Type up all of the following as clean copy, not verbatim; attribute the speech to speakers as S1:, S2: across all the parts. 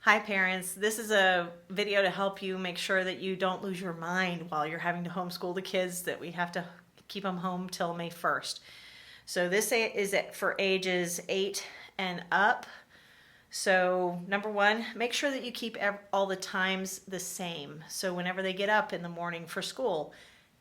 S1: Hi parents, this is a video to help you make sure that you don't lose your mind while you're having to homeschool the kids, that we have to keep them home till May 1st. So this is for ages 8 and up. So number one, make sure that you keep all the times the same. So whenever they get up in the morning for school,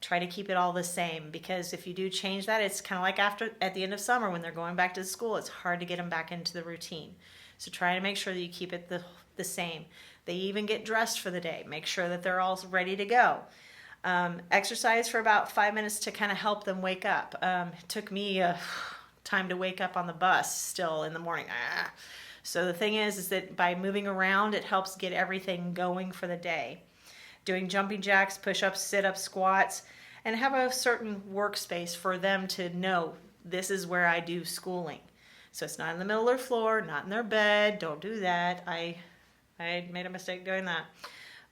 S1: try to keep it all the same, because if you do change that, it's kind of like at the end of summer when they're going back to school, it's hard to get them back into the routine. So try to make sure that you keep it the same. They even get dressed for the day. Make sure that they're all ready to go. Exercise for about 5 minutes to kind of help them wake up. It took me time to wake up on the bus still in the morning. So the thing is that by moving around, it helps get everything going for the day. Doing jumping jacks, push-ups, sit-ups, squats, and have a certain workspace for them to know this is where I do schooling. So it's not in the middle of their floor, not in their bed. Don't do that. I made a mistake doing that.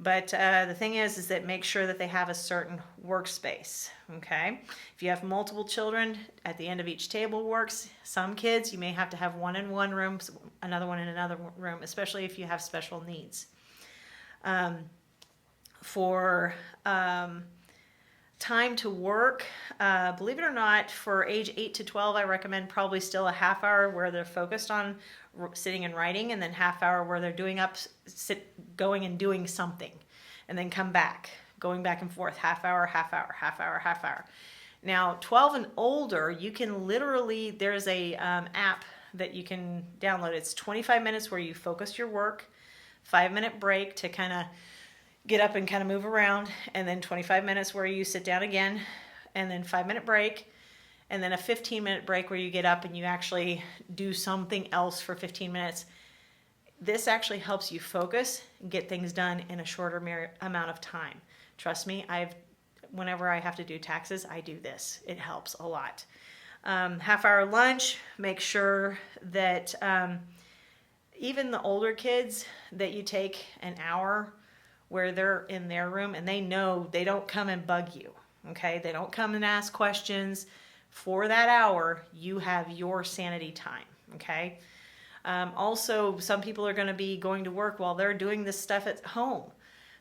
S1: But the thing is that make sure that they have a certain workspace, okay? If you have multiple children, at the end of each table works. Some kids, you may have to have one in one room, another one in another room, especially if you have special needs. For time to work, believe it or not, for age 8 to 12, I recommend probably still a half hour where they're focused on sitting and writing, and then half hour where they're going and doing something, and then come back, going back and forth, half hour, half hour, half hour, half hour. Now, 12 and older, you can literally, there's a app that you can download. It's 25 minutes where you focus your work, 5-minute break to kind of get up and kind of move around, and then 25 minutes where you sit down again, and then 5-minute break, and then a 15-minute break where you get up and you actually do something else for 15 minutes. This actually helps you focus and get things done in a shorter amount of time. Trust me, whenever I have to do taxes, I do this. It helps a lot. Half-hour lunch, make sure that even the older kids, that you take an hour where they're in their room and they know they don't come and bug you, okay? They don't come and ask questions. For that hour, you have your sanity time, okay? Also, some people are going to be going to work while they're doing this stuff at home.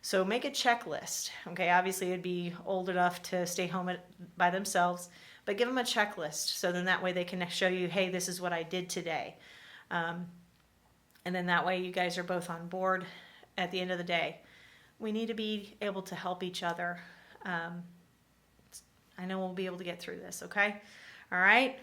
S1: So make a checklist, okay? Obviously, it'd be old enough to stay home by themselves, but give them a checklist so then that way they can show you, hey, this is what I did today. And then that way you guys are both on board at the end of the day. We need to be able to help each other. I know we'll be able to get through this, okay? All right?